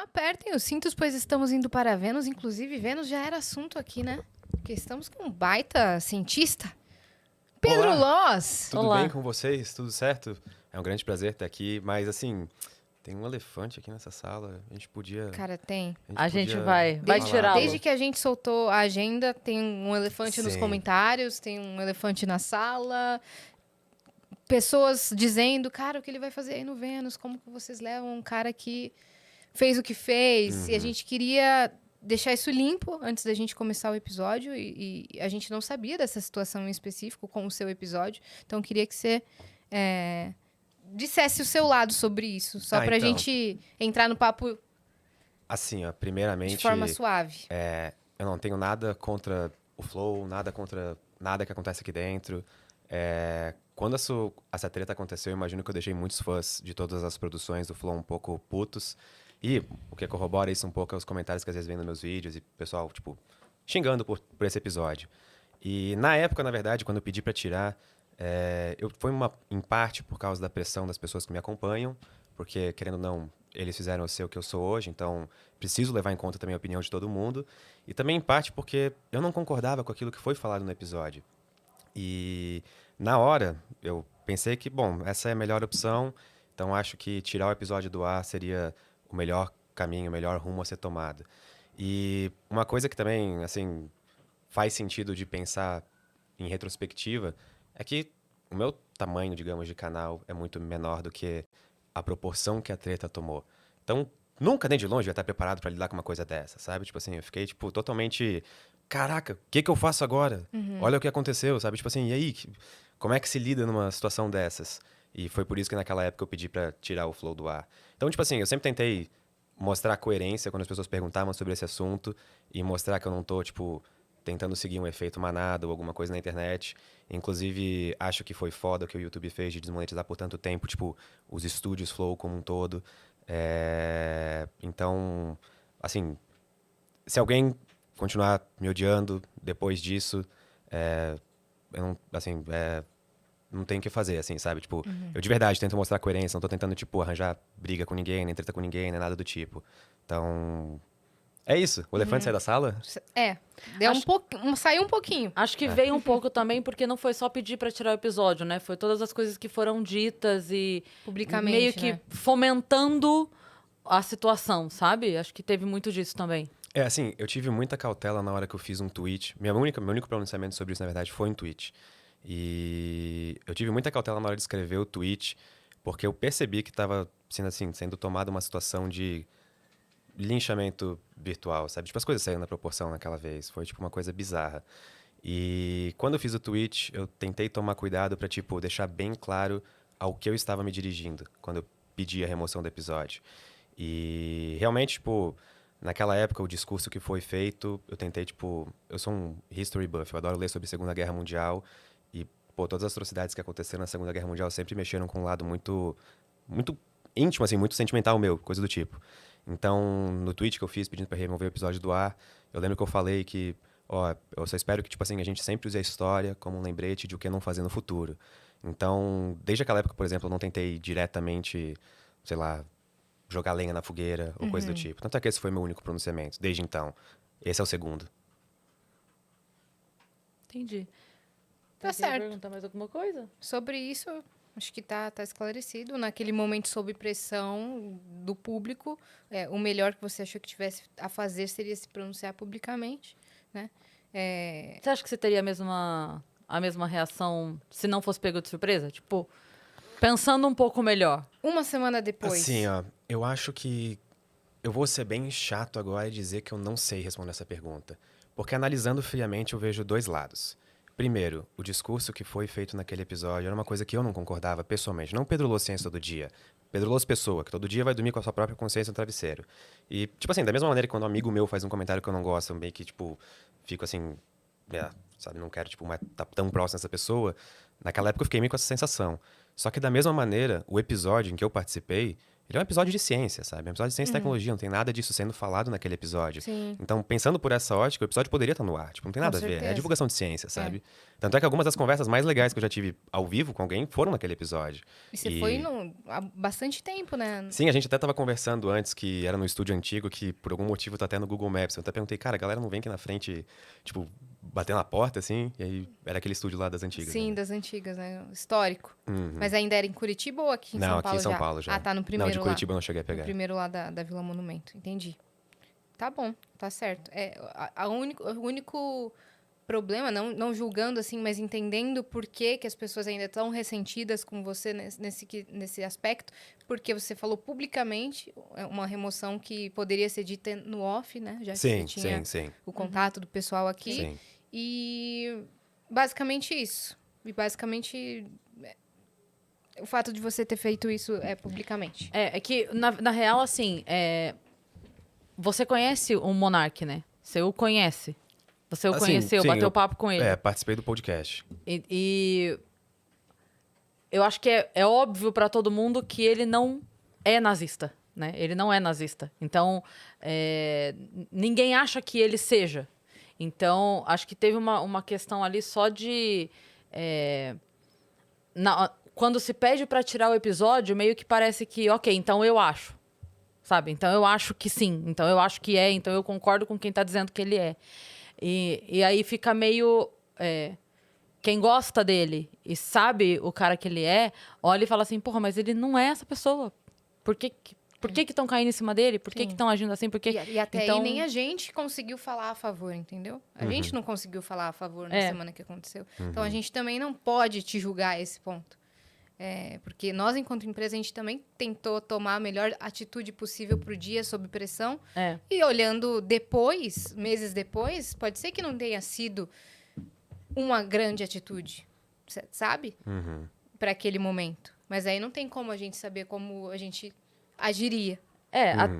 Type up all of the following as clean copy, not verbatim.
Apertem os cintos, pois estamos indo para Vênus. Inclusive, Vênus já era assunto aqui, né? Porque estamos com um baita cientista. Pedro Olá, Loz! tudo Olá. bem com vocês? Tudo certo? É um grande prazer estar aqui, mas assim, tem um elefante aqui nessa sala. A gente podia. Cara, tem. A gente podia vai falar tirá-lo. dele. Desde que a gente soltou a agenda, tem um elefante nos Sim. comentários, tem um elefante na sala. Pessoas dizendo, cara, o que ele vai fazer aí no Vênus? Como que vocês levam um cara que fez o que fez? E a gente queria deixar isso limpo antes da gente começar o episódio. E a gente não sabia dessa situação em específico com o seu episódio. Então, eu queria que você dissesse o seu lado sobre isso. Só pra Então. gente entrar no papo Assim, ó, primeiramente, de forma suave. eu não tenho nada contra o Flow, nada contra nada que acontece aqui dentro. Quando essa treta aconteceu, eu imagino que eu deixei muitos fãs de todas as produções do Flow um pouco putos. E o que corrobora isso um pouco é os comentários que às vezes vem nos meus vídeos e o pessoal, tipo, xingando por esse episódio. E na época, na verdade, quando eu pedi pra tirar, foi em parte por causa da pressão das pessoas que me acompanham, porque, querendo ou não, eles fizeram eu ser o que eu sou hoje, então preciso levar em conta também a opinião de todo mundo. E também em parte porque eu não concordava com aquilo que foi falado no episódio. E na hora, eu pensei que, bom, essa é a melhor opção, então acho que tirar o episódio do ar seria o melhor caminho, o melhor rumo a ser tomado. E uma coisa que também, assim, faz sentido de pensar em retrospectiva é que o meu tamanho, digamos, de canal é muito menor do que a proporção que a treta tomou. Então, nunca nem de longe eu ia estar preparado para lidar com uma coisa dessa, sabe? Tipo assim, eu fiquei, tipo, totalmente... Caraca, o que eu faço agora? Olha o que aconteceu, sabe? Tipo assim, e aí? Como é que se lida numa situação dessas? E foi por isso que naquela época eu pedi para tirar o Flow do ar. Então, tipo assim, eu sempre tentei mostrar coerência quando as pessoas perguntavam sobre esse assunto e mostrar que eu não tô, tipo, tentando seguir um efeito manada ou alguma coisa na internet. Inclusive, acho que foi foda o que o YouTube fez de desmonetizar por tanto tempo, tipo, os estúdios Flow como um todo. Então, assim, se alguém continuar me odiando depois disso, eu não, assim, não tem o que fazer, assim, sabe? Tipo, eu de verdade tento mostrar coerência, não tô tentando, tipo, arranjar briga com ninguém, nem treta com ninguém, nem nada do tipo. Então, é isso. O elefante sai da sala? Deu Acho- saiu um pouquinho. Acho que veio um pouco também porque não foi só pedir pra tirar o episódio, né? Foi todas as coisas que foram ditas e Publicamente, meio que né? fomentando a situação, sabe? Acho que teve muito disso também. Assim, eu tive muita cautela na hora que eu fiz um tweet. Meu único pronunciamento sobre isso, na verdade, foi um tweet. E eu tive muita cautela na hora de escrever o tweet, porque eu percebi que estava sendo tomada uma situação de linchamento virtual, sabe? Tipo, as coisas saíram na proporção naquela vez. Foi, tipo, uma coisa bizarra. E quando eu fiz o tweet, eu tentei tomar cuidado pra, tipo, deixar bem claro ao que eu estava me dirigindo quando eu pedi a remoção do episódio. E realmente, tipo, naquela época, o discurso que foi feito, eu tentei, tipo... Eu sou um history buff, eu adoro ler sobre a Segunda Guerra Mundial. E, pô, todas as atrocidades que aconteceram na Segunda Guerra Mundial sempre mexeram com um lado muito, muito íntimo, assim, muito sentimental meu, coisa do tipo. Então, no tweet que eu fiz pedindo pra remover o episódio do ar, eu lembro que eu falei que, ó, eu só espero que, tipo assim, a gente sempre use a história como um lembrete de o que não fazer no futuro. Então, desde aquela época, por exemplo, eu não tentei diretamente, sei lá, jogar lenha na fogueira ou coisa do tipo. Tanto é que esse foi meu único pronunciamento, desde então. Esse é o segundo. Entendi. Tá Você quer certo. perguntar mais alguma coisa? Sobre isso, acho que tá esclarecido. Naquele momento, sob pressão do público, o melhor que você achou que tivesse a fazer seria se pronunciar publicamente, né? Você acha que você teria a mesma reação se não fosse pego de surpresa? Tipo, pensando um pouco melhor. Uma semana depois. Assim, ó, eu acho que eu vou ser bem chato agora e dizer que eu não sei responder essa pergunta. Porque analisando friamente, eu vejo dois lados. Primeiro, o discurso que foi feito naquele episódio era uma coisa que eu não concordava pessoalmente. Não Pedro Lô ciência todo dia. Pedro Lô pessoa, que todo dia vai dormir com a sua própria consciência no travesseiro. E, tipo assim, da mesma maneira que quando um amigo meu faz um comentário que eu não gosto, eu meio que, tipo, fico assim, sabe, não quero, tipo, tá tão próximo dessa pessoa. Naquela época eu fiquei meio com essa sensação. Só que da mesma maneira, o episódio em que eu participei, Ele é um episódio de ciência, sabe? É um episódio de ciência e tecnologia, não tem nada disso sendo falado naquele episódio. Sim. Então, pensando por essa ótica, o episódio poderia estar no ar. Tipo, não tem Com nada a ver. É certeza. divulgação de ciência, sabe? Tanto é que algumas das conversas mais legais que eu já tive ao vivo com alguém foram naquele episódio. E você foi há bastante tempo, né? Sim, a gente até tava conversando antes, que era no estúdio antigo, que por algum motivo tá até no Google Maps. Eu até perguntei, cara, a galera não vem aqui na frente, tipo, bater na porta, assim? E aí, era aquele estúdio lá das antigas. Sim, né? das antigas, né? Histórico. Uhum. Mas ainda era em Curitiba ou aqui em Não, São aqui Paulo em São já? Paulo já. Ah, tá no Não, primeiro de lá. Curitiba eu não cheguei a No pegar. primeiro lá da Vila Monumento. Entendi. Tá bom, tá certo. O único problema, não julgando assim, mas entendendo por que as pessoas ainda estão ressentidas com você nesse aspecto, porque você falou publicamente uma remoção que poderia ser dita no off, né? Já que Sim, você tinha sim. o contato do pessoal aqui. Sim. E basicamente isso. E basicamente o fato de você ter feito isso publicamente. É que, na real, assim, você conhece o Monark, né? Você o conhece. Você o Assim, conheceu, sim, bateu papo com ele. Participei do podcast. E eu acho que é óbvio pra todo mundo que ele não é nazista, né? Ele não é nazista. Então, ninguém acha que ele seja. Então, acho que teve uma questão ali só de... quando se pede pra tirar o episódio, meio que parece que, ok, então eu acho. Sabe? Então eu acho que sim. Então eu acho que é. Então eu concordo com quem tá dizendo que ele é. E aí fica meio... quem gosta dele e sabe o cara que ele é, olha e fala assim, porra, mas ele não é essa pessoa. Por que estão caindo em cima dele? Por que Sim. estão agindo assim? Porque, E até então... aí nem a gente conseguiu falar a favor, entendeu? A gente não conseguiu falar a favor na semana que aconteceu. Então a gente também não pode te julgar a esse ponto. Porque nós, enquanto empresa, a gente também tentou tomar a melhor atitude possível pro dia, sob pressão. E olhando depois, meses depois, pode ser que não tenha sido uma grande atitude, sabe? Para aquele momento. Mas aí não tem como a gente saber como a gente agiria.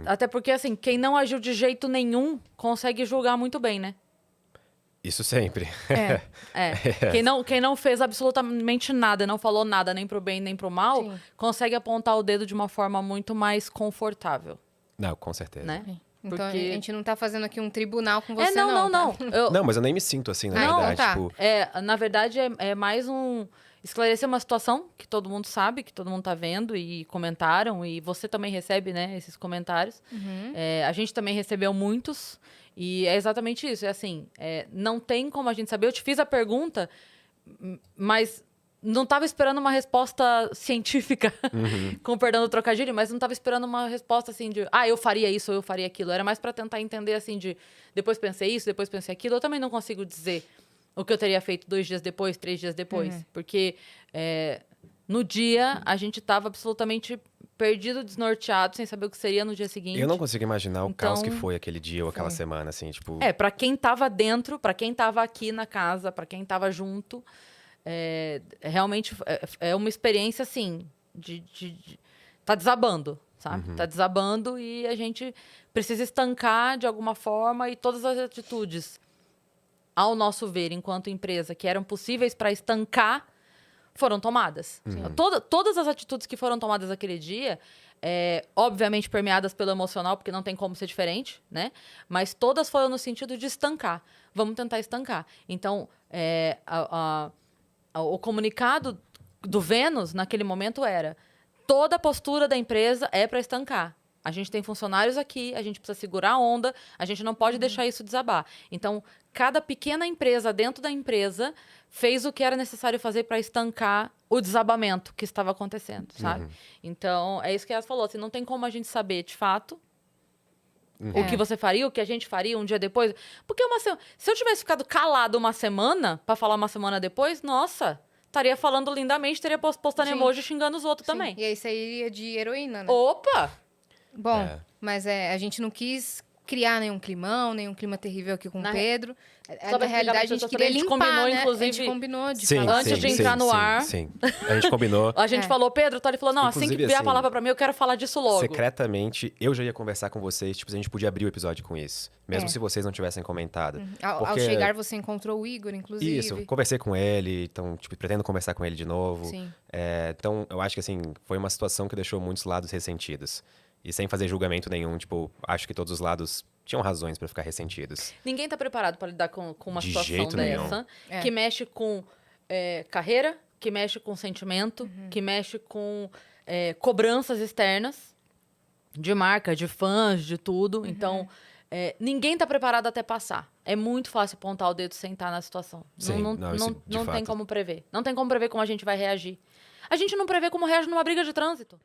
Até porque, assim, quem não agiu de jeito nenhum consegue julgar muito bem, né? Isso sempre. Quem não fez absolutamente nada, não falou nada, nem pro bem, nem pro mal, Sim. consegue apontar o dedo de uma forma muito mais confortável, Não, com certeza. né? Então Porque- a gente não tá fazendo aqui um tribunal com você, não. tá? Não, mas eu nem me sinto assim, na Não, verdade. tá. Tipo, Na verdade, é mais esclarecer uma situação que todo mundo sabe, que todo mundo tá vendo e comentaram, e você também recebe, né, esses comentários. A gente também recebeu muitos, e é exatamente isso. É assim, não tem como a gente saber. Eu te fiz a pergunta, mas não estava esperando uma resposta científica, com perdão do trocadilho, mas não estava esperando uma resposta assim de, eu faria isso ou eu faria aquilo. Era mais para tentar entender assim de, depois pensei isso, depois pensei aquilo. Eu também não consigo dizer o que eu teria feito 2 dias depois, 3 dias depois. Porque no dia a gente estava absolutamente perdido, desnorteado, sem saber o que seria no dia seguinte. eu não consigo imaginar o caos que Então, foi aquele dia ou aquela semana, assim, tipo... Pra quem tava dentro, pra quem tava aqui na casa, pra quem tava junto, realmente é uma experiência, assim, tá desabando, sabe? Tá desabando e a gente precisa estancar de alguma forma, e todas as atitudes, ao nosso ver, enquanto empresa, que eram possíveis para estancar, foram tomadas. Todas as atitudes que foram tomadas aquele dia, obviamente permeadas pelo emocional, porque não tem como ser diferente, né? Mas todas foram no sentido de estancar. Vamos tentar estancar. Então, o comunicado do Vênus, naquele momento, era: toda a postura da empresa é para estancar. A gente tem funcionários aqui, a gente precisa segurar a onda, a gente não pode deixar isso desabar. Então, cada pequena empresa dentro da empresa fez o que era necessário fazer para estancar o desabamento que estava acontecendo, sabe? Então, é isso que ela falou, assim, não tem como a gente saber, de fato, o que você faria, o que a gente faria um dia depois. Porque se eu tivesse ficado calado uma semana, para falar uma semana depois, nossa, estaria falando lindamente, teria postando Sim. emoji xingando os outros Sim. também. E aí sairia de heroína, né? Opa! Bom, mas a gente não quis criar nenhum climão, nenhum clima terrível aqui com o Na Pedro. Só pra Na explicar realidade, a pra gente pessoa queria também, a gente limpar, combinou, né? inclusive- A gente combinou de Sim, falar. Antes de entrar no ar. Sim. A gente combinou. A gente falou, Pedro, ele falou, não, assim que Inclusive, vier a assim, palavra pra mim, eu quero falar disso logo. Secretamente, eu já ia conversar com vocês, tipo, a gente podia abrir o episódio com isso. Mesmo se vocês não tivessem comentado. Ao Porque- chegar, você encontrou o Igor, inclusive. Isso, conversei com ele, então, tipo, pretendo conversar com ele de novo. Sim. Então, eu acho que, assim, foi uma situação que deixou muitos lados ressentidos. E sem fazer julgamento nenhum, tipo, acho que todos os lados tinham razões pra ficar ressentidos. Ninguém tá preparado pra lidar com uma De situação jeito nenhum. dessa. É. Que mexe com carreira, que mexe com sentimento, que mexe com cobranças externas. De marca, de fãs, de tudo. Então, ninguém tá preparado até passar. É muito fácil apontar o dedo sem estar na situação. Sim, não não, isso de não tem fato. como prever. Não tem como prever como a gente vai reagir. A gente não prevê como reage numa briga de trânsito.